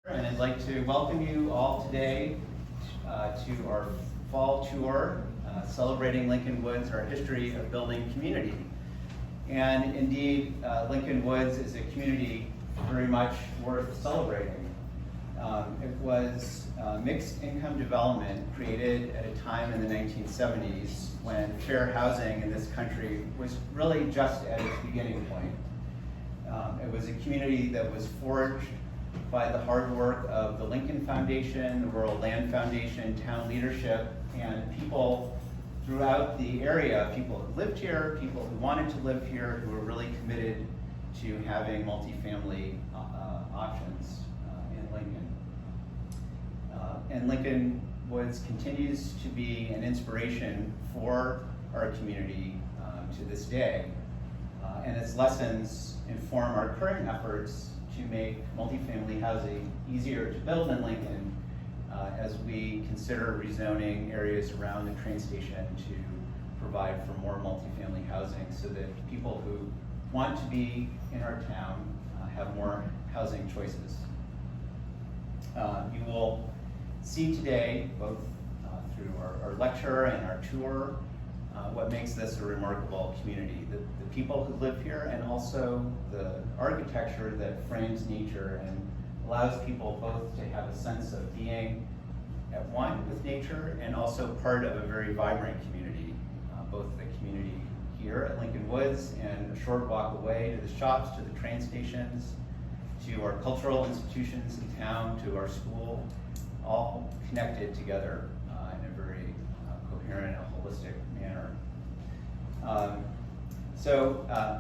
And I'd like to welcome you all today to our fall tour, celebrating Lincoln Woods, our history of building community. And indeed, Lincoln Woods is a community very much worth celebrating. It was mixed income development created at a time in the 1970s when fair housing in this country was really just at its beginning point. It was a community that was forged by the hard work of the Lincoln Foundation, the Rural Land Foundation, town leadership, and people throughout the area, people who lived here, people who wanted to live here, who were really committed to having multifamily options in Lincoln. And Lincoln Woods continues to be an inspiration for our community to this day. And its lessons inform our current efforts to make multifamily housing easier to build in Lincoln as we consider rezoning areas around the train station to provide for more multifamily housing so that people who want to be in our town have more housing choices. You will see today, both through our lecture and our tour, what makes this a remarkable community. The people who live here, and also the architecture that frames nature and allows people both to have a sense of being at one with nature and also part of a very vibrant community. Both the community here at Lincoln Woods and a short walk away to the shops, to the train stations, to our cultural institutions in town, to our school, all connected together in a very coherent and holistic manner.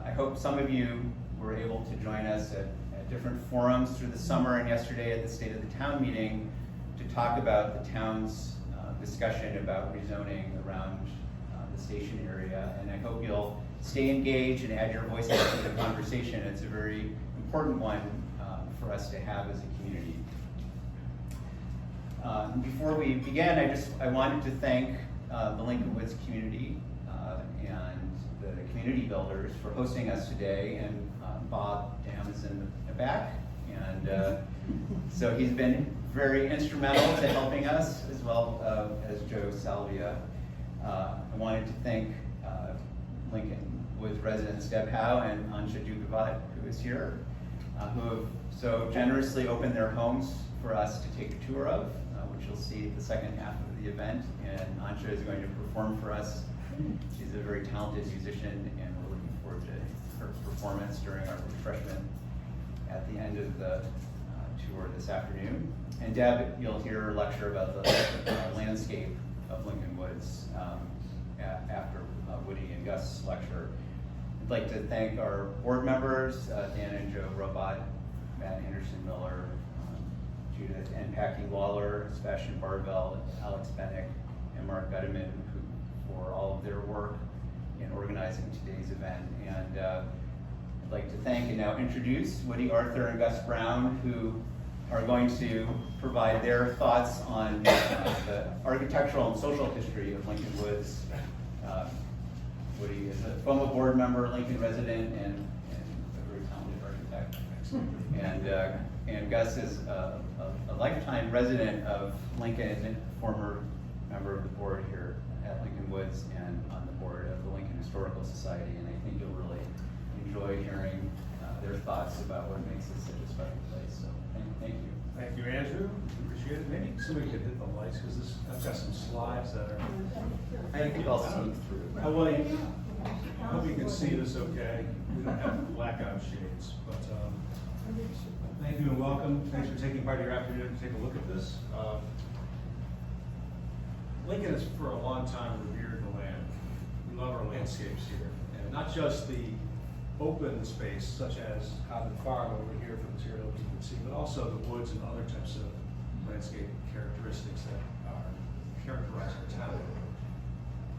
I hope some of you were able to join us at different forums through the summer and yesterday at the State of the Town meeting to talk about the town's discussion about rezoning around the station area. And I hope you'll stay engaged and add your voices to the conversation. It's a very important one for us to have as a community. Before we begin, I wanted to thank the Lincoln Woods community and the community builders for hosting us today, and Bob Dam is in the back, and so he's been very instrumental to helping us, as well as Joe Salvia. I wanted to thank Lincoln Woods residents Deb Howe and Ansha Dugavat, who is here, who have so generously opened their homes for us to take a tour of, which you'll see at the second half of the event. And Ansha is going to perform for us. She's a very talented musician, and we're looking forward to her performance during our refreshment at the end of the tour this afternoon. And Deb, you'll hear her lecture about the landscape of Lincoln Woods after Woodie and Gus' lecture. I'd like to thank our board members, Dan and Joe Robot, Matt Anderson Miller, Judith and Packy Lawler, Sebastian Bardwell, Alex Bennick, and Mark Gutteman, for all of their work in organizing today's event. And I'd like to thank and now introduce Woody Arthur and Gus Browne, who are going to provide their thoughts on the architectural and social history of Lincoln Woods. Woody is a former board member, Lincoln resident, and a very talented architect. And Gus is a lifetime resident of Lincoln, former member of the board here at Lincoln Woods and on the board of the Lincoln Historical Society. And I think you'll really enjoy hearing their thoughts about what makes this such a special place. So thank you. Thank you, Andrew. Appreciate it. Maybe somebody could hit the lights, because I've got some slides that are. I think I'll sneak through. I hope you can see this okay. We don't have blackout shades, but thank you and welcome. Thanks for taking part of your afternoon to take a look at this. Lincoln has for a long time revered the land. We love our landscapes here, and not just the open space, such as Cotton Farm over here for material you can see, but also the woods and other types of landscape characteristics that are characterize our town.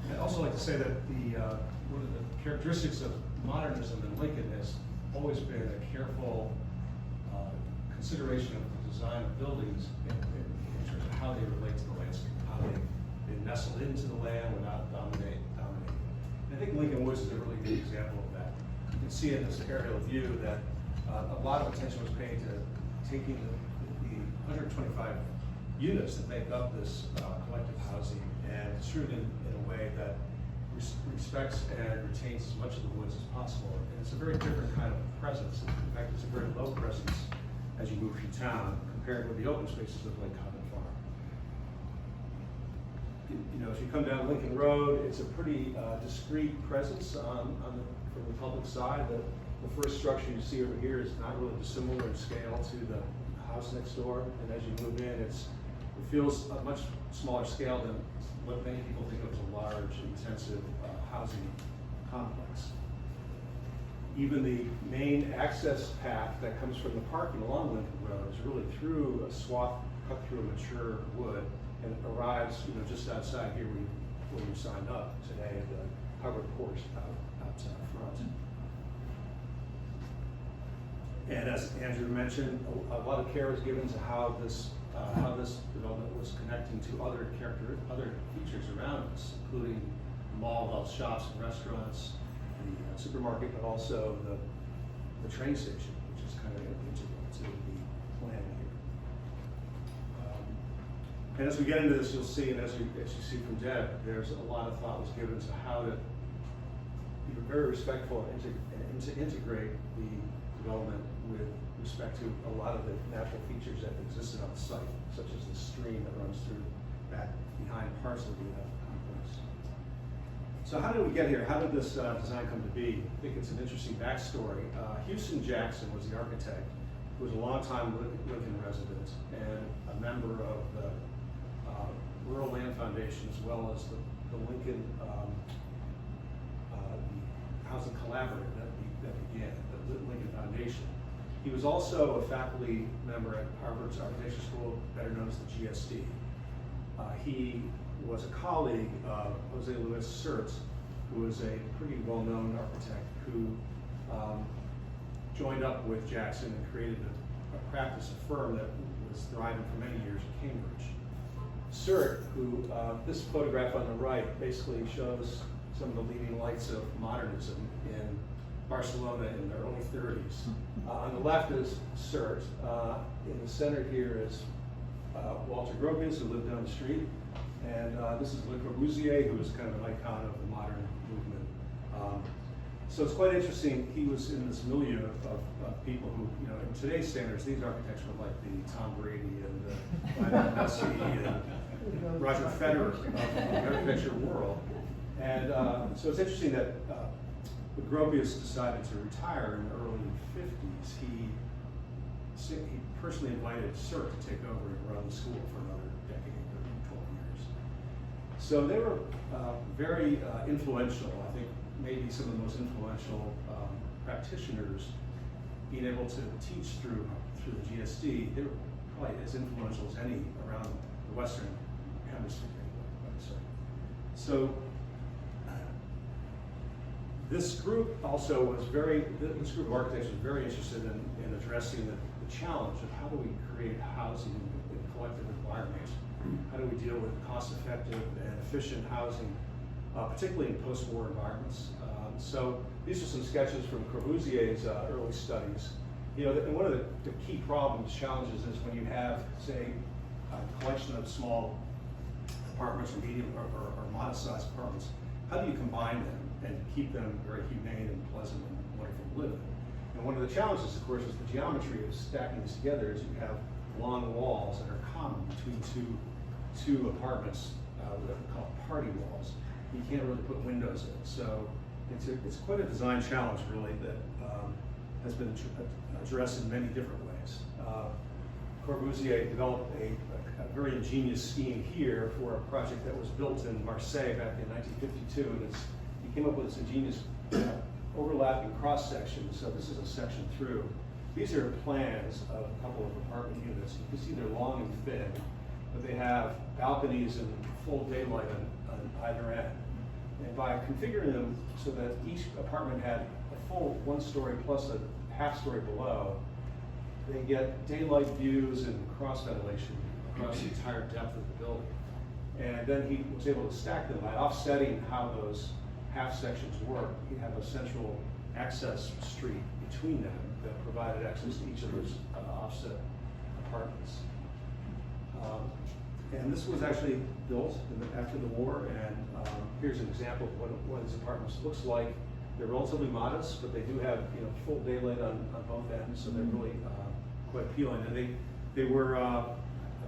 And I'd also like to say that one of the characteristics of modernism in Lincoln has always been a careful consideration of the design of buildings in terms of how they relate to the landscape, how they nestle into the land without dominating. And I think Lincoln Woods is a really good example of that. You can see in this aerial view that a lot of attention was paid to taking the 125 units that make up this collective housing, and construed in a way that respects and retains as much of the woods as possible. And it's a very different kind of presence. In fact, it's a very low presence as you move through town compared with the open spaces of Lake Common Farm. You know, as you come down Lincoln Road, it's a pretty discreet presence from the public side. The first structure you see over here is not really dissimilar in scale to the house next door, and as you move in, it feels a much smaller scale than what many people think of as a large, intensive housing complex. Even the main access path that comes from the parking along Lincoln Road is really through a swath cut through a mature wood, and it arrives, you know, just outside here where you signed up today at the covered porch out front. And as Andrew mentioned, a lot of care was given to how this development was connecting to other features around us, including the mall, health shops and restaurants, the supermarket, but also the train station, which is kind of integral to the plan here. And as we get into this, you'll see, and as you see from Deb, there's a lot of thought was given to how to be very respectful and to integrate the development with respect to a lot of the natural features that existed on the site, such as the stream that runs through back behind parts of the complex. So how did we get here? How did this design come to be? I think it's an interesting backstory. Houston Jackson was the architect, who was a longtime Lincoln resident and a member of the Rural Land Foundation, as well as the Lincoln the Housing Collaborative that began, the Lincoln Foundation. He was also a faculty member at Harvard's Architecture School, better known as the GSD. He was a colleague of Jose Luis Sert, who was a pretty well-known architect who joined up with Jackson and created a practice, a firm that was thriving for many years in Cambridge. Sert, who, this photograph on the right basically shows some of the leading lights of modernism in Barcelona in the early 30s. On the left is Sert. In the center here is Walter Gropius, who lived down the street. And this is Le Corbusier, who was kind of an icon of the modern movement. So it's quite interesting. He was in this milieu of people who, you know, in today's standards, these architects were like the Tom Brady and the Lionel Messi and Roger Federer of the architecture world. And so it's interesting that when Gropius decided to retire in the early 50s, he personally invited Sert to take over and run the school for another decade or 12 years. So they were very influential. I think maybe some of the most influential practitioners being able to teach through the GSD. They were probably as influential as any around the Western Hemisphere, I would say. So this group also was this group of architects was very interested in addressing the challenge of how do we create housing in collective environments? How do we deal with cost-effective and efficient housing, particularly in post-war environments? So these are some sketches from Corbusier's early studies. You know, and one of the key problems, challenges, is when you have, say, a collection of small apartments or medium or modest-sized apartments, how do you combine them and keep them very humane and pleasant and wonderful to live in? And one of the challenges, of course, is the geometry of stacking this together. Is you have long walls that are common between two apartments that we call party walls. You can't really put windows in. So it's quite a design challenge, really, that has been addressed in many different ways. Corbusier developed a very ingenious scheme here for a project that was built in Marseille back in 1952, and he came up with this ingenious overlapping cross sections. So this is a section through. These are plans of a couple of apartment units. You can see they're long and thin, but they have balconies and full daylight on either end. And by configuring them so that each apartment had a full 1 story plus a half story below, they get daylight views and cross ventilation across the entire depth of the building. And then he was able to stack them by offsetting how those half sections work. He'd have a central access street between them that provided access to each of those offset apartments. And this was actually built after the war, and here's an example of what one of these apartments looks like. They're relatively modest, but they do have full daylight on both ends, so they're really quite appealing. And they were, I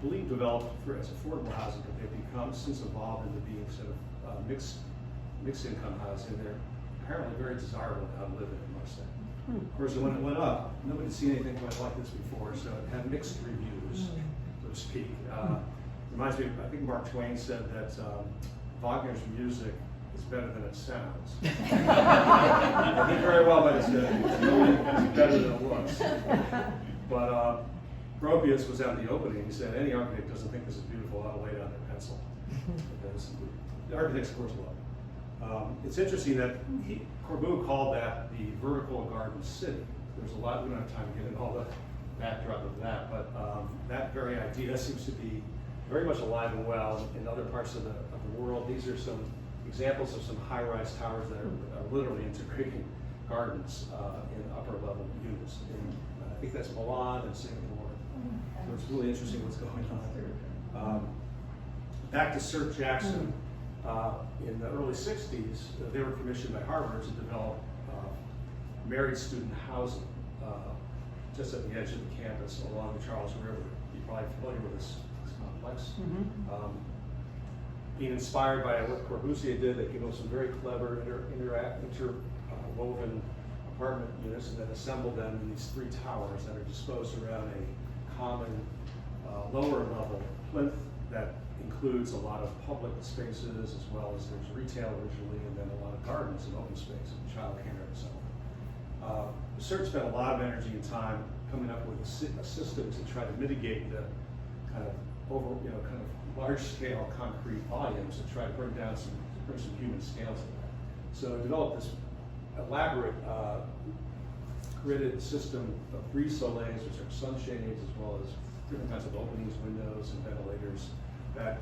believe, developed as affordable housing, but they've become since evolved into being sort of mixed income housing. They're apparently very desirable now to live in, I must say. Of course, when it went up, nobody had seen anything quite like this before, so it had mixed reviews, so to speak. Reminds me, I think Mark Twain said that Wagner's music is better than it sounds. I think very well, but it's better than it looks. But Gropius was at the opening. He said, any architect doesn't think this is beautiful, I'll lay down their pencil. Because the architects, of course, love it. It's interesting that Corbu called that the vertical garden city. There's a lot, we don't have time to get into all the backdrop of that, but that very idea seems to be very much alive and well in other parts of the world. These are some examples of some high-rise towers that are literally integrating gardens in upper level units. I think that's Milan and Singapore. So it's really interesting what's going on there. Back to Sir Jackson. In the early 60s, they were commissioned by Harvard to develop married student housing just at the edge of the campus along the Charles River. You're probably familiar with this complex. Being inspired by what Corbusier did, they came up with some very clever interwoven apartment units and then assembled them in these 3 towers that are disposed around a common lower level plinth that includes a lot of public spaces as well as there's retail originally and then a lot of gardens and open space and childcare and so on. The CERT spent a lot of energy and time coming up with a system to try to mitigate the kind of large scale concrete volumes and try to bring some human scale to that. So it developed this elaborate gridded system of brise-soleils, which are sunshades, as well as different kinds of openings, windows, and ventilators that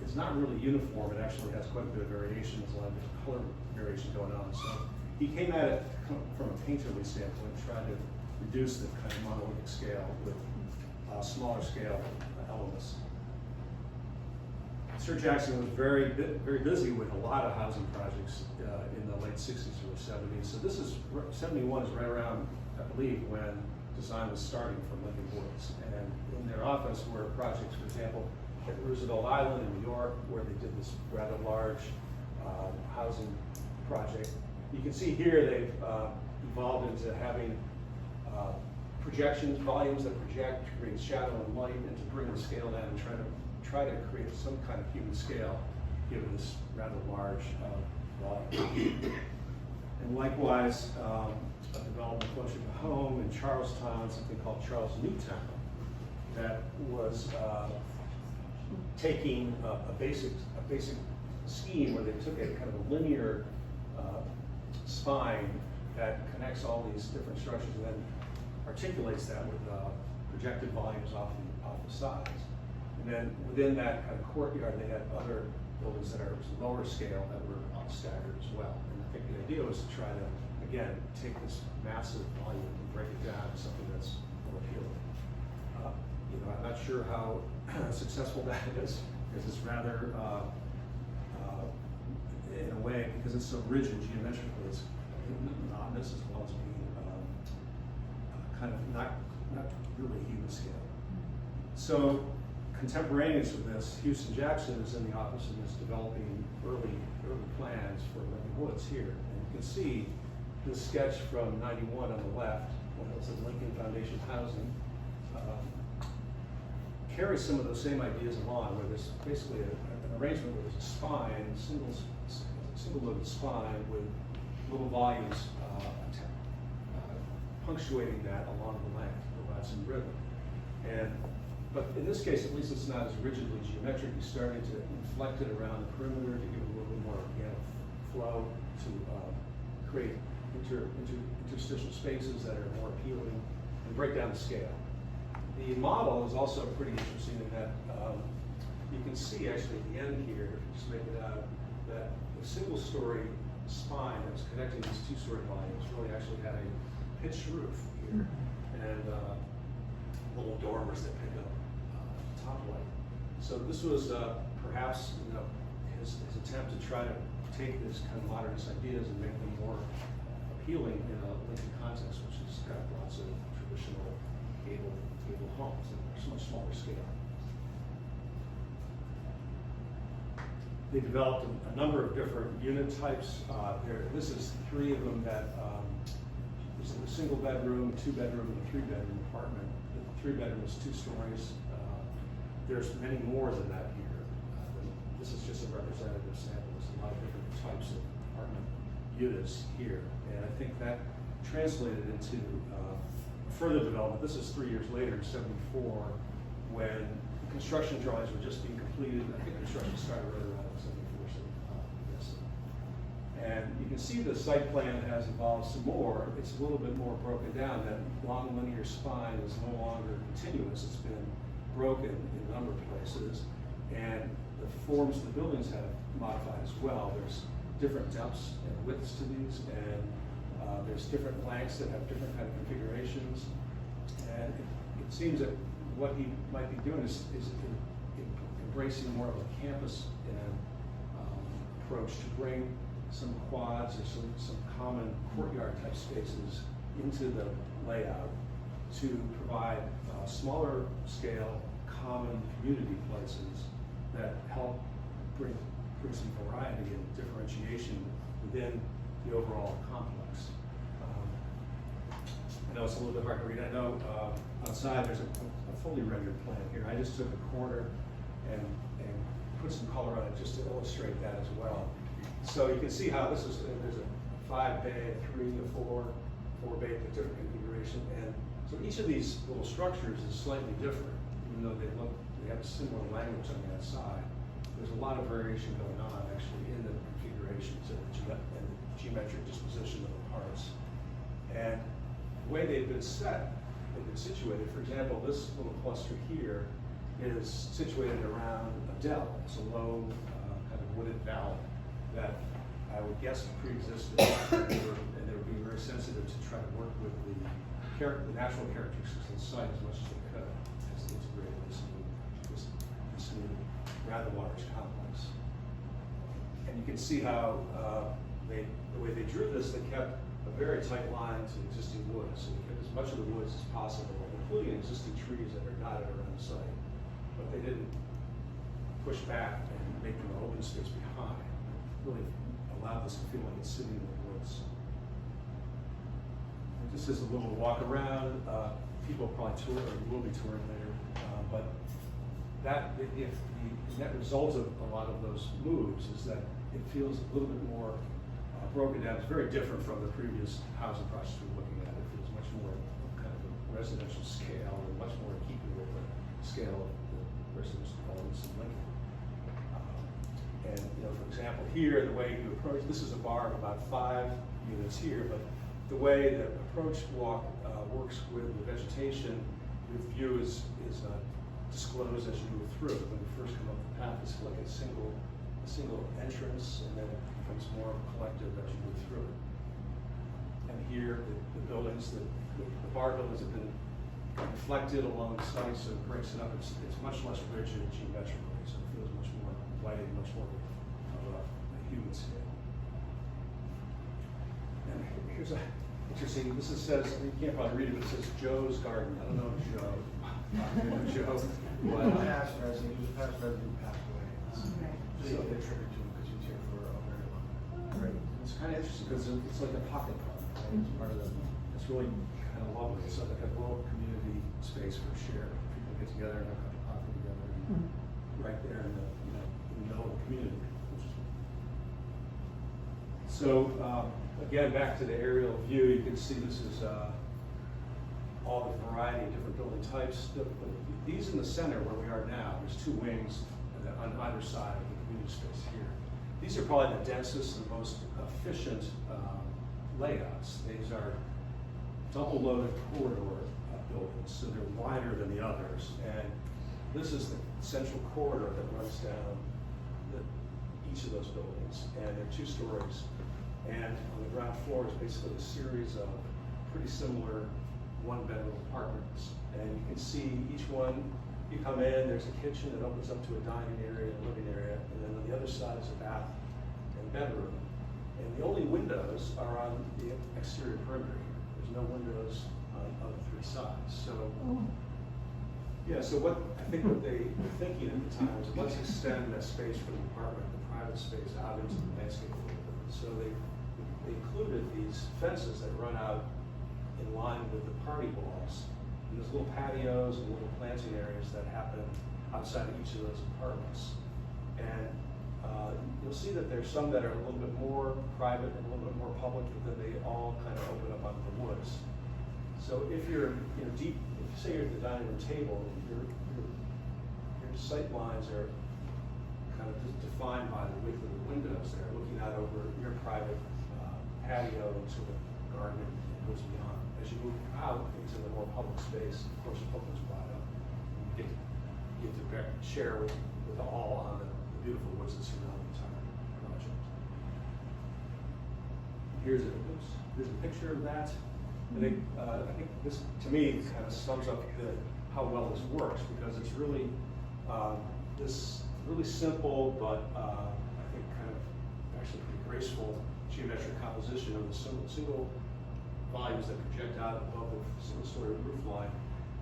is not really uniform. It actually has quite a bit of variation. There's a lot of different color variation going on. So he came at it from a painterly standpoint, tried to reduce the kind of monolithic scale with smaller scale elements. Sir Jackson was very busy with a lot of housing projects in the late 60s or 70s. So this is, 71 is right around, I believe, when design was starting for Lincoln Woods. And in their office were projects, for example, at Roosevelt Island in New York, where they did this rather large housing project. You can see here they've evolved into having projection volumes that project to bring shadow and light and to bring the scale down and try to create some kind of human scale given this rather large volume. And likewise, a development closer to home in Charlestown, something called Charles Newtown, that was taking a basic scheme where they took a kind of a linear spine that connects all these different structures and then articulates that with projected volumes off the sides. And then within that kind of courtyard, they had other buildings that are lower scale that were staggered as well. And I think the idea was to try to, again, take this massive volume and break it down to something that's more appealing. I'm not sure how successful that is, because it's rather, in a way, because it's so rigid geometrically, it's monotonous as well as being kind of not really human scale. So contemporaneous with this, Houston Jackson is in the office and is developing early plans for Lincoln Woods here. And you can see this sketch from '91 on the left, when it was at Lincoln Foundation Housing, carries some of those same ideas along, where there's basically an arrangement where there's a spine, single-loaded spine with little volumes punctuating that along the length to provide some rhythm. But in this case, at least it's not as rigidly geometric. You're starting to inflect it around the perimeter to give it a little bit more organic flow, to create interstitial spaces that are more appealing and break down the scale. The model is also pretty interesting in that you can see actually at the end here, if you just make it out, that the single-story spine that was connecting these 2-story volumes really actually had a pitched roof here and little dormers that pick up top light. So this was perhaps his attempt to try to take these kind of modernist ideas and make them more appealing in a Lincoln context, which has got lots of traditional gable homes and a much smaller scale. They developed a number of different unit types. This is 3 of them that, this is a single bedroom, 2-bedroom, and a 3-bedroom apartment. The 3-bedroom is 2 stories. There's many more than that here. This is just a representative sample. There's a lot of different types of apartment units here. And I think that translated into further development. This is 3 years later in '74 when construction drawings were just being completed. I think construction started right around 74, 75, yes. And you can see the site plan has evolved some more. It's a little bit more broken down. That long linear spine is no longer continuous. It's been broken in a number of places. And the forms of the buildings have modified as well. There's different depths and widths to these, and there's different lengths that have different kind of configurations. And it seems that what he might be doing is embracing more of a campus approach to bring some quads or some common courtyard type spaces into the layout to provide smaller scale common community places that help bring some variety and differentiation within the overall complex. I know it's a little bit hard to read. I know outside there's a fully rendered plan here. I just took a corner and put some color on it just to illustrate that as well. So you can see how this is, there's a 5-bay, a 3, a 4-bay, different configuration. And so each of these little structures is slightly different, even though they have a similar language on the outside. There's a lot of variation going on actually in the configurations and the geometric disposition of the parts. And the way they've been situated, for example, this little cluster here is situated around a dell. It's a low kind of wooded valley that I would guess pre-existed, and they were being very sensitive to try to work with the natural characteristics of the site as much as they could as they integrated this new rather large complex. And you can see how the way they drew this, they kept a very tight line to existing woods. So they kept as much of the woods as possible, including existing trees that are dotted around the site. But they didn't push back and make them an open space behind. Really allowed this to feel like it's sitting in the woods. And this is a little walk around. People probably tour, or will be touring later. But that, if the net result of a lot of those moves is that it feels a little bit more broken down. It's very different from the previous housing projects we were looking at. It feels much more kind of a residential scale and much more in keeping with the scale of the residential developments in Lincoln. And for example, here the way you approach, this is a bar of about 5 units here, but the way the approach walk works with the vegetation, your view is disclosed as you move through. When you first come up the path, it's like a single entrance, and then it becomes more collective as you move through it. And here, the buildings, the bar buildings have been reflected along the site, so it breaks it up. It's much less rigid geometrically, so it feels much more inviting, much more of a human scale. And here's interesting, this says, you can't probably read it, but it says Joe's Garden. I don't know Joe. Joe. He was a past resident who passed away. So you get a tribute to him because he was here for a very long time. Right. It's kind of interesting because it's like a pocket park. Right? It's part of it's really kind of lovely. It's like a little community space for share. People get together and have a cup of coffee together, right there in the middle of the community. So again, back to the aerial view, you can see this is all the variety of different building types. These in the center where we are now, there's 2 wings on either side of the community space here. These are probably the densest and most efficient layouts. These are double-loaded corridor buildings, so they're wider than the others. And this is the central corridor that runs down each of those buildings, and they're 2 stories. And on the ground floor is basically a series of pretty similar 1-bedroom apartments. And you can see each one You come in, there's a kitchen that opens up to a dining area and a living area, and then on the other side is a bath and bedroom. And the only windows are on the exterior perimeter. There's no windows on the three sides. So, yeah, so what I think what they were thinking at the time was, let's extend that space from the apartment, the private space, out into the landscape a little bit. So they included these fences that run out in line with the party walls. And there's little patios and little planting areas that happen outside of each of those apartments. And you'll see that there's some that are a little bit more private and a little bit more public, but then they all kind of open up onto the woods. So if you're deep, if you say you're at the dining room table, your sight lines are kind of defined by the width of the windows there, looking out over your private patio into the garden and goes beyond. As you move out into the more public space, of course, it opens wide up. You get to share with all on the beautiful woods that surround the entire project. Here's a picture of that. I think this, to me, kind of sums up how well this works, because it's really this really simple, but I think kind of actually pretty graceful geometric composition of the single volumes that project out above the single-story roof line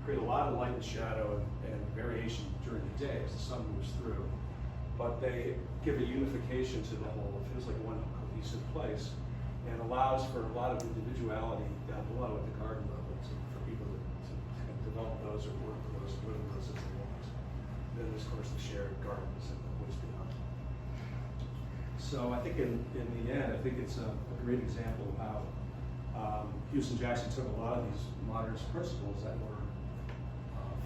create a lot of light and shadow and variation during the day as the sun moves through. But they give a unification to the whole. It feels like one cohesive place, and allows for a lot of individuality down below at the garden level for people to kind of develop those or work with those, live with those as they want. Then there's, of course, the shared gardens and the woods beyond. So I think in the end, I think it's a great example of how Houston Jackson took a lot of these modernist principles that were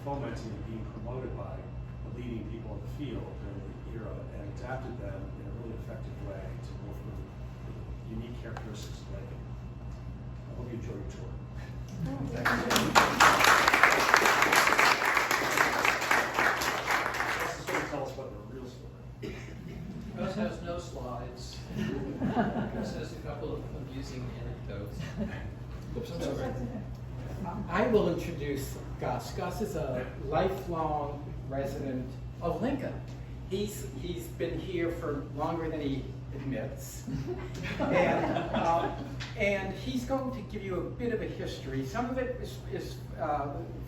fomented and being promoted by the leading people in the field during the era, and adapted them in a really effective way to both the unique characteristics of Lincoln. I hope you enjoy your tour. Thank you. This is going to tell us about the real story. Gus has no slides. Gus has a couple of amusing anecdotes. Oops, I'm sorry. I will introduce Gus. Gus is a lifelong resident of Lincoln. He's been here for longer than he admits, and he's going to give you a bit of a history. Some of it is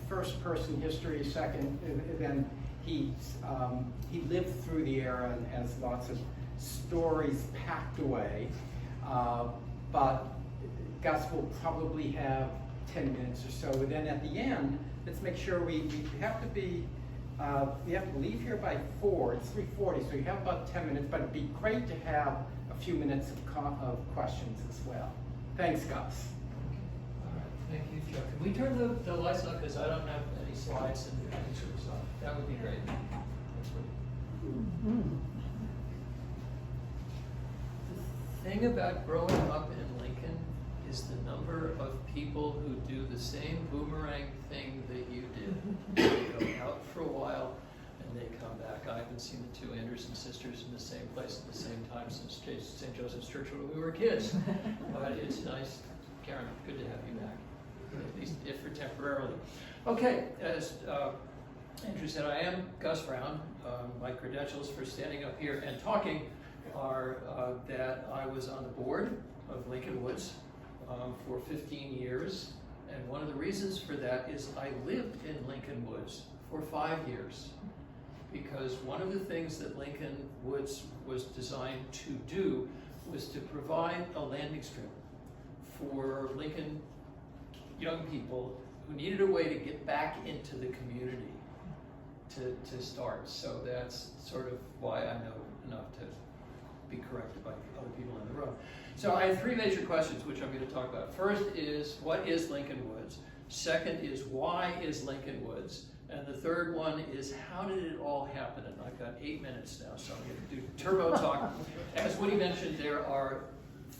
first-person history. Second, then he lived through the era and has lots of stories packed away. But Gus will probably have 10 minutes or so, and then at the end, let's make sure we have to be. We have to leave here by 4. It's 3:40, so you have about 10 minutes. But it'd be great to have a few minutes of questions as well. Thanks, Gus. All right, thank you, Chuck. Can we turn the lights on, because I don't have any slides and pictures on. That would be great. That's what. The thing about growing up in Lincoln is the number of people who do the same boomerang thing that you did. They go out for a while and they come back. I haven't seen the two Anderson sisters in the same place at the same time since St. Joseph's Church when we were kids. But it's nice. Karen, good to have you back, at least if for temporarily. Okay, as Andrew said, I am Gus Browne. My credentials for standing up here and talking are that I was on the board of Lincoln Woods for 15 years, and one of the reasons for that is I lived in Lincoln Woods for 5 years, because one of the things that Lincoln Woods was designed to do was to provide a landing strip for Lincoln young people who needed a way to get back into the community to start. So that's sort of why I know enough to be corrected by other people in the room. So I have 3 major questions which I'm going to talk about. First is, what is Lincoln Woods? Second is, why is Lincoln Woods? And the third one is, how did it all happen? And I've got 8 minutes now, so I'm going to do turbo talk. As Woody mentioned, there are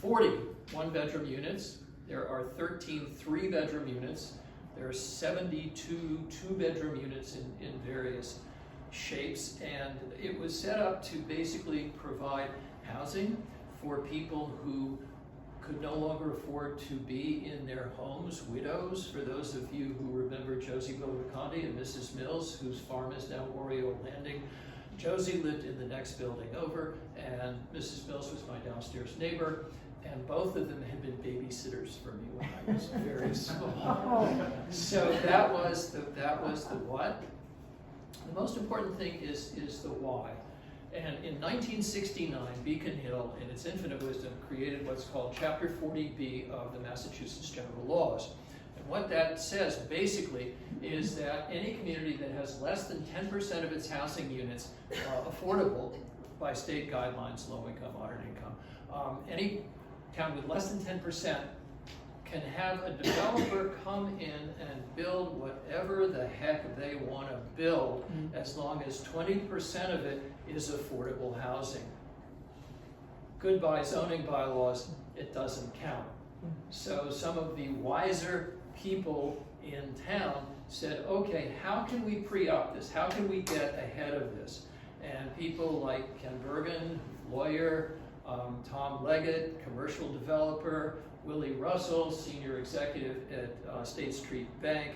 40 one-bedroom units. There are 13 3-bedroom units. There are 72 2-bedroom units in various shapes. And it was set up to basically provide housing for people who could no longer afford to be in their homes, widows. For those of you who remember Josie Bovaconde and Mrs. Mills, whose farm is now Oreo Landing, Josie lived in the next building over, and Mrs. Mills was my downstairs neighbor, and both of them had been babysitters for me when I was very small. So that was the what. The most important thing is the why. And in 1969, Beacon Hill, in its infinite wisdom, created what's called Chapter 40B of the Massachusetts General Laws. And what that says, basically, is that any community that has less than 10% of its housing units affordable by state guidelines, low income, moderate income, any town with less than 10% can have a developer come in and build whatever the heck they want to build, as long as 20% of it is affordable housing. Goodbye zoning bylaws, it doesn't count. So some of the wiser people in town said, okay, how can we pre-op this? How can we get ahead of this? And people like Ken Bergen, lawyer, Tom Leggett, commercial developer, Willie Russell, senior executive at State Street Bank,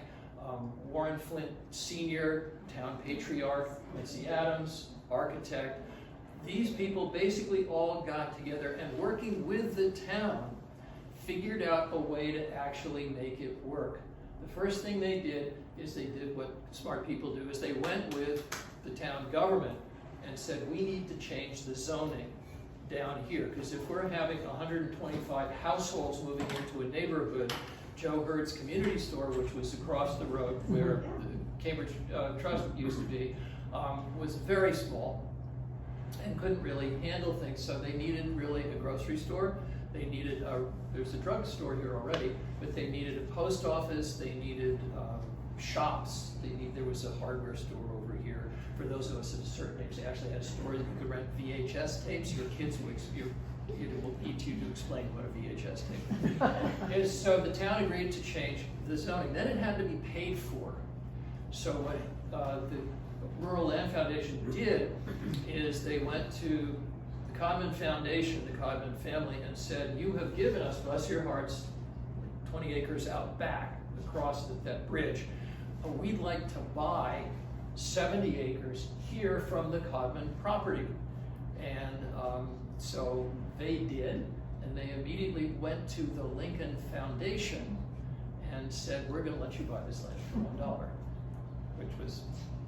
Warren Flint, senior town patriarch, Quincy Adams, architect. These people basically all got together and, working with the town, figured out a way to actually make it work. The first thing they did is they did what smart people do, is they went with the town government and said, we need to change the zoning down here, because if we're having 125 households moving into a neighborhood, Joe Hurd's community store, which was across the road where the Cambridge Trust used to be, was very small and couldn't really handle things, so they needed really a grocery store. They needed there's a drugstore here already, but they needed a post office, they needed shops, there was a hardware store over here. For those of us at a certain age, they actually had a store that you could rent VHS tapes. Your kids will need you to explain what a VHS tape is. So the town agreed to change the zoning. Then it had to be paid for. So what the Rural Land Foundation did is they went to the Codman Foundation, the Codman family, and said, you have given us, bless your hearts, 20 acres out back across that bridge. We'd like to buy 70 acres here from the Codman property. And so they did, and they immediately went to the Lincoln Foundation and said, we're going to let you buy this land for $1, which was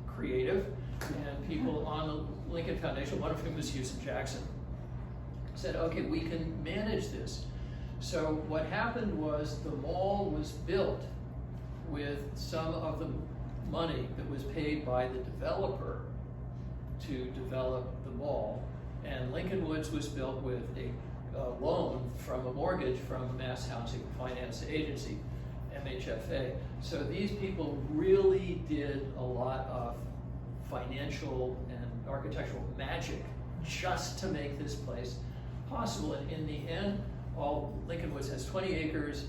creative. And people on the Lincoln Foundation, one of whom was Houston Jackson, said, okay, we can manage this. So what happened was the mall was built with some of the money that was paid by the developer to develop the mall, and Lincoln Woods was built with a loan from a mortgage from a Mass Housing Finance Agency, MHFA. So these people really did a lot of financial and architectural magic just to make this place possible. And in the end, all Lincoln Woods has 20 acres.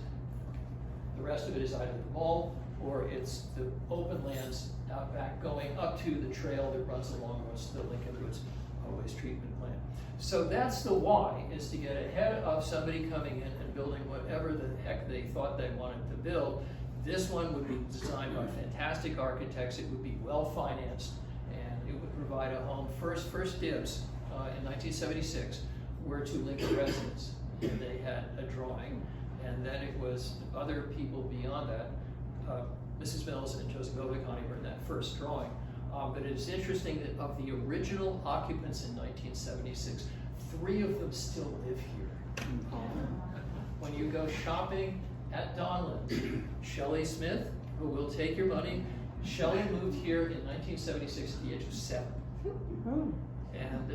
The rest of it is either the mall or it's the open lands out back going up to the trail that runs along the Lincoln Woods waste treatment plant. So that's the why, is to get ahead of somebody coming in and building whatever the heck they thought they wanted to build. This one would be designed by fantastic architects, it would be well financed, and it would provide a home. First dibs in 1976 were to Lincoln residents, and they had a drawing, and then it was other people beyond that. Mrs. Mills and Josie Bovaconde were in that first drawing. But it is interesting that of the original occupants in 1976, 3 of them still live here. When you go shopping at Donlands, Shelley Smith, who will take your money, Shelley moved here in 1976 at the age of 7. And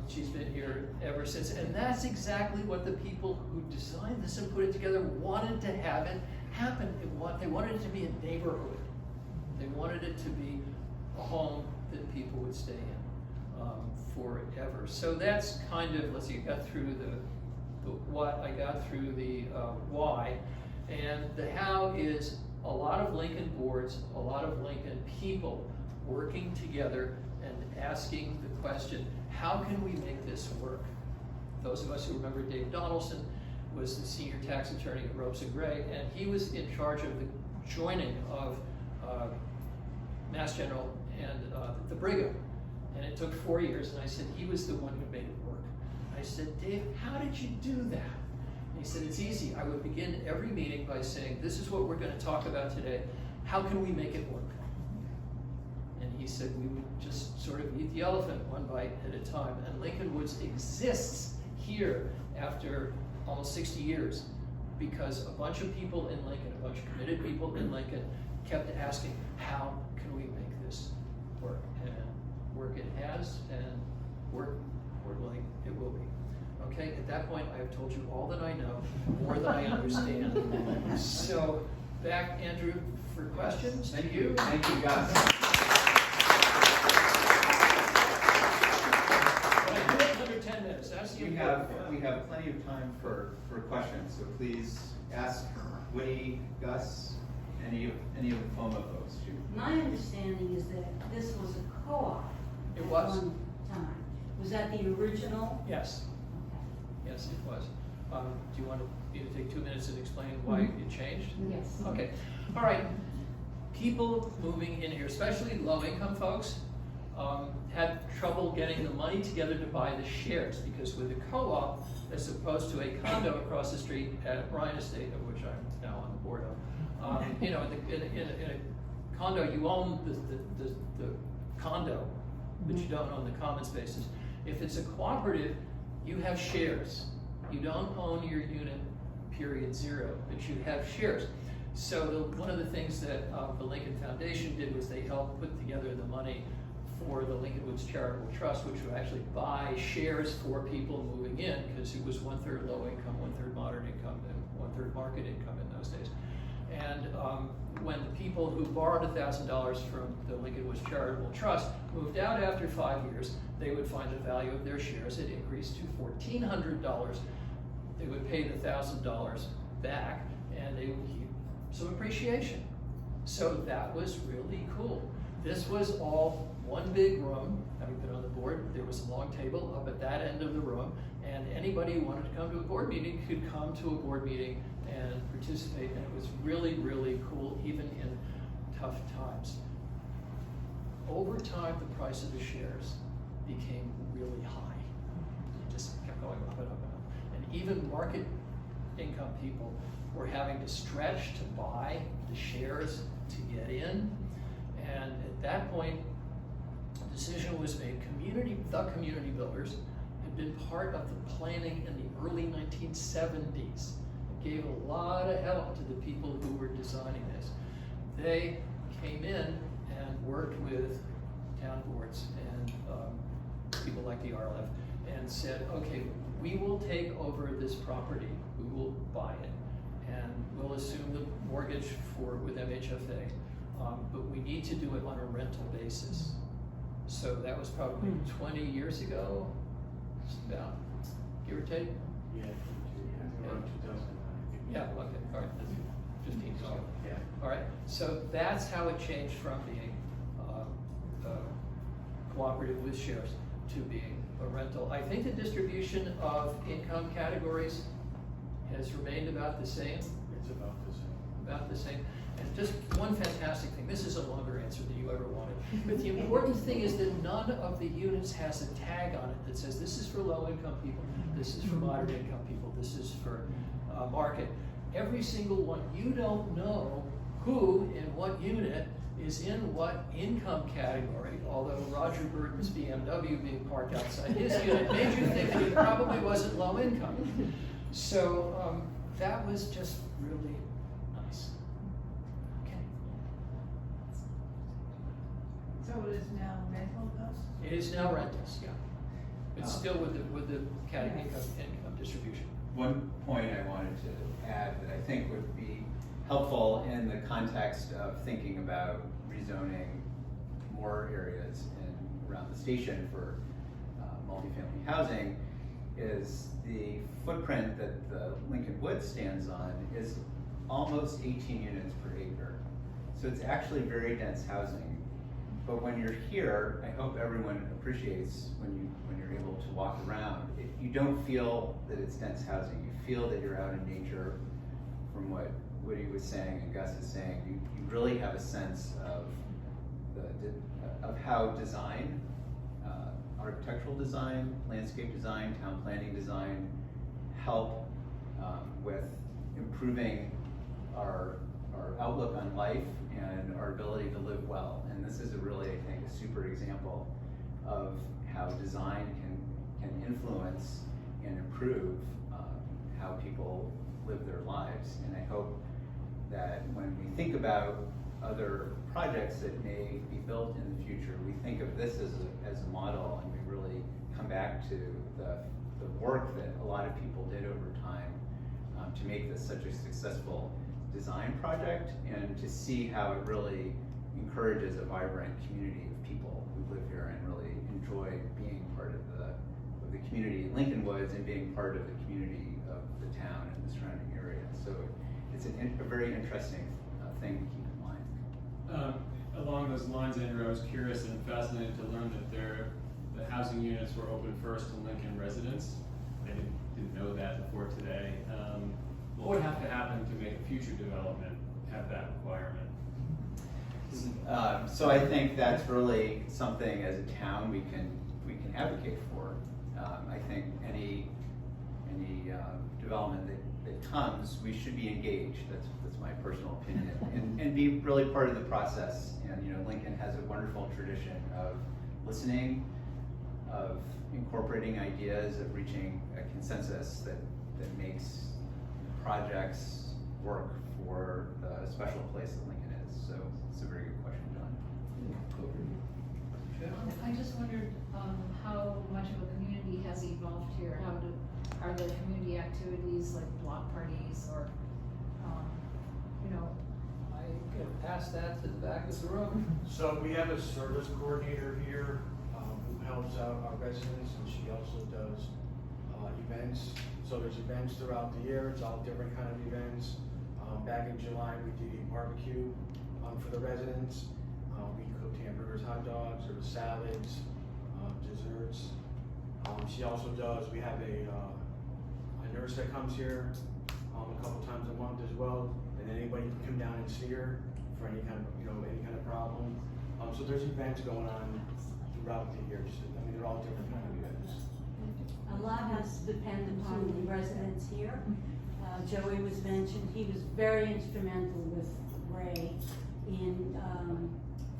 she's been here ever since. And that's exactly what the people who designed this and put it together wanted to have it happen. They wanted it to be a neighborhood. They wanted it to be a home that people would stay in forever. So that's kind of, let's see, I got through the what, I got through the why. And the how is a lot of Lincoln boards, a lot of Lincoln people working together and asking the question, how can we make this work? Those of us who remember Dave Donaldson, was the senior tax attorney at Ropes and Gray, and he was in charge of the joining of Mass General and the Brigham. And it took 4 years, and I said, he was the one who made it work. I said, Dave, how did you do that? And he said, it's easy. I would begin every meeting by saying, this is what we're going to talk about today. How can we make it work? And he said, we would just sort of eat the elephant one bite at a time. And Lincoln Woods exists here after almost 60 years because a bunch of people in Lincoln, a bunch of committed people in Lincoln kept asking, how can we make this work? And work it has, and work, Lord willing, it will be. Okay, at that point, I have told you all that I know, more than I understand. So, back, Andrew, for questions. Thank you. Thank you, Gus. But I do it under 10 minutes. That's the We important part. have plenty of time for questions, so please ask Woodie, Gus, any of the FOMA folks too. My understanding is that this was a co-op. It at was. one time. Was that the original? Yes, Okay. yes, it was. Do you want me to take 2 minutes and explain why it changed? Yes. Okay, all right. People moving in here, especially low-income folks, had trouble getting the money together to buy the shares because with a co-op, as opposed to a condo across the street at Ryan Estate, of which I'm now on the board of, you know, in a condo, you own the condo, but you don't own the common spaces. If it's a cooperative, you have shares. You don't own your unit, period, zero, but you have shares. So one of the things that the Lincoln Foundation did was they helped put together the money for the Lincoln Woods Charitable Trust, which would actually buy shares for people moving in, because it was 1/3 low income, 1/3 moderate income, and 1/3 market income in those days. And when the people who borrowed $1,000 from the Lincoln Woods Charitable Trust moved out after 5 years, they would find the value of their shares had increased to $1,400. They would pay the $1,000 back, and they would keep some appreciation. So that was really cool. This was all one big room. Having been on the board, there was a long table up at that end of the room, and anybody who wanted to come to a board meeting could come to a board meeting and participate, and it was really, really cool, even in tough times. Over time, the price of the shares became really high. It just kept going up and up and up. And even market income people were having to stretch to buy the shares to get in. And at that point, a decision was made. The community builders had been part of the planning in the early 1970s. It gave a lot of help to the people who were designing this. They came in and worked with town boards and people like the RLF and said, okay, we will take over this property, we will buy it, and we'll assume the mortgage with MHFA, but we need to do it on a rental basis. So that was probably 20 years ago, just about, give or take. Yeah, around 2009. Yeah, okay, all right, that's 15 years ago. Yeah. All right, so that's how it changed from being cooperative with shares to being a rental. I think the distribution of income categories has remained about the same. It's about the same. About the same. And just one fantastic thing, this is a longer answer than you ever wanted, but the important thing is that none of the units has a tag on it that says this is for low income people, this is for moderate income people, this is for market. Every single one, you don't know who in what unit is in what income category, although Roger Burton's BMW being parked outside his unit made you think that he probably wasn't low income. So that was just really nice. Okay. So it is now rental though? It is now rentals, yeah. It's still with the income distribution. One point I wanted to add that I think would be helpful in the context of thinking about rezoning more areas around the station for multifamily housing is the footprint that the Lincoln Woods stands on is almost 18 units per acre. So it's actually very dense housing. But when you're here, I hope everyone appreciates when you're able to walk around, you don't feel that it's dense housing. You feel that you're out in nature. From what Woody was saying and Gus is saying, you really have a sense of how design, architectural design, landscape design, town planning design help with improving our outlook on life and our ability to live well. And this is a really, I think, a super example of how design can influence and improve how people live their lives. And I hope that when we think about other projects that may be built in the future, we think of this as a model, and we really come back to the work that a lot of people did over time to make this such a successful design project, and to see how it really encourages a vibrant community of people who live here and really enjoy being part of the community in Lincoln Woods and being part of the community of the town and the surrounding area. So it's a very interesting thing to keep in mind. Along those lines, Andrew, I was curious and fascinated to learn that the housing units were open first to Lincoln residents. I didn't know that before today. What would have to happen to make a future development have that requirement? So I think that's really something as a town we can advocate for. I think any development that comes, we should be engaged. That's my personal opinion, and be really part of the process. And Lincoln has a wonderful tradition of listening, of incorporating ideas, of reaching a consensus that makes projects work for the special place that Lincoln is. So it's a very good question, John. I just wondered how much of a community has evolved here. Are there community activities like block parties or, I could pass that to the back of the room. So we have a service coordinator here who helps out our residents, and she also does events. So there's events throughout the year. It's all different kind of events. Back in July, we did a barbecue for the residents. We cooked hamburgers, hot dogs, there was salads, desserts. She also does, we have a nurse that comes here a couple times a month as well, and anybody can come down and see her for any kind of problem. So there's events going on throughout the year. They're all different kind of events. A lot has depended upon the residents here. Joey was mentioned, he was very instrumental with Ray in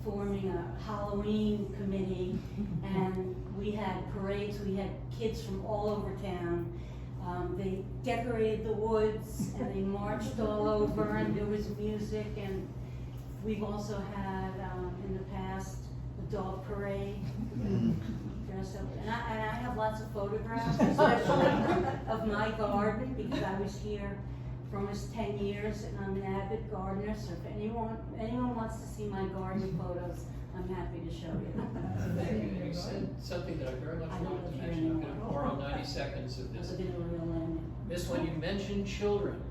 forming a Halloween committee, and we had parades, we had kids from all over town. They decorated the woods and they marched all over, and there was music, and we've also had in the past the dog parade. Dress up. And I have lots of photographs, especially of my garden, because I was here for almost 10 years and I'm an avid gardener, so if anyone wants to see my garden photos, I'm happy to show you. You said something that I very much wanted to mention. I'm going to borrow 90 seconds of I this. live in a real land. Miss, when you mentioned children,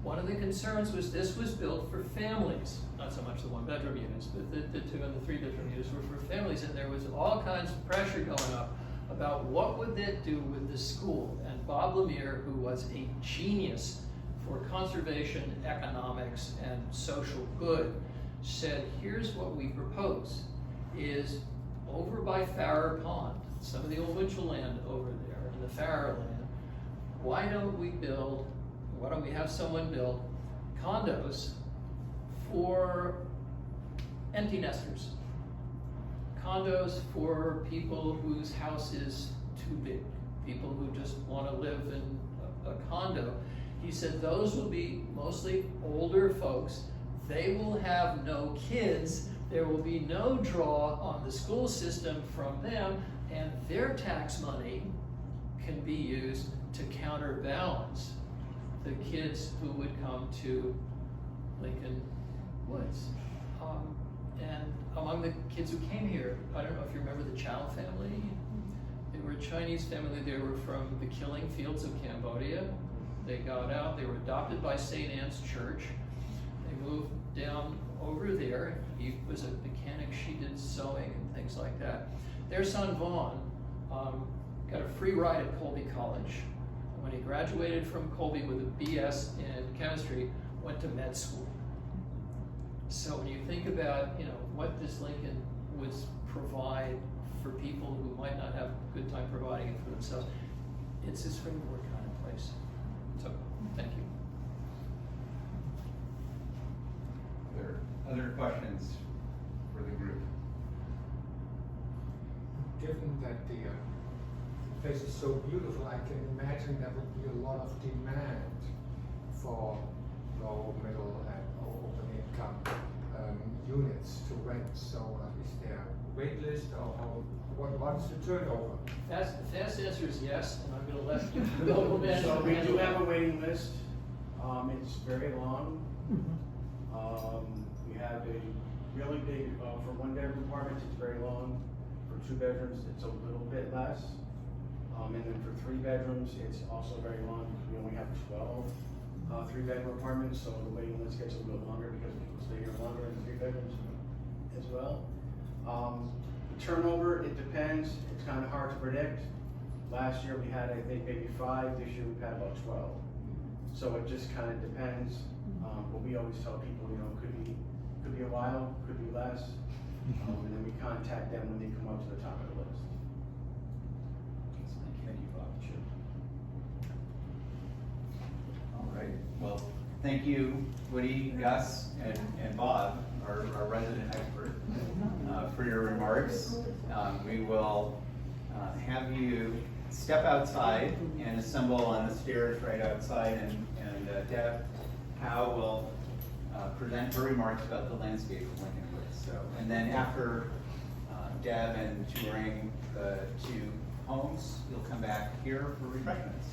one of the concerns was this was built for families, not so much the one-bedroom units, but the two and the three-bedroom units were for families, and there was all kinds of pressure going up about what would that do with the school. And Bob Lemire, who was a genius for conservation, economics, and social good, said, here's what we propose, is over by Farrer Pond, some of the old Winchell land over there, and the Farrer land, why don't we have someone build condos for empty nesters? Condos for people whose house is too big, people who just want to live in a condo. He said those will be mostly older folks. They will have no kids. There will be no draw on the school system from them, and their tax money can be used to counterbalance the kids who would come to Lincoln Woods. And among the kids who came here, I don't know if you remember the Chow family. They were a Chinese family. They were from the killing fields of Cambodia. They got out. They were adopted by St. Anne's Church. They moved down over there. He was a mechanic. She did sewing and things like that. Their son Vaughn got a free ride at Colby College. When he graduated from Colby with a BS in chemistry, went to med school. So when you think about, what this Lincoln would provide for people who might not have a good time providing it for themselves, it's a springboard kind of place. So, thank you. Other questions for the group? Given that the place is so beautiful, I can imagine there would be a lot of demand for low, middle, and open income units to rent. So is there a wait list, or what's the turnover? The fast answer is yes, and I'm gonna let the local manager. So we handle do that. have a waiting list. It's very long. We have a really big, for one bedroom apartments, it's very long. For 2 bedrooms, it's a little bit less. And then for 3 bedrooms, it's also very long because we only have 12 3-bedroom apartments, so the waiting list gets a little bit longer because people stay here longer in 3 bedrooms as well. The turnover, it depends. It's kind of hard to predict. Last year we had, I think, maybe 5. This year we've had about 12. So it just kind of depends. But we always tell people, could be a while, could be less. And then we contact them when they come up to the top of the list. Thank you, Bob. Sure. All right. Well, thank you, Woody, Gus, and Bob, our resident expert, for your remarks. We will have you step outside and assemble on the stairs right outside, and Deb Howe will present her remarks about the landscape of Lincoln Woods. So, and then after Deb and touring the 2 homes, you'll come back here for refreshments.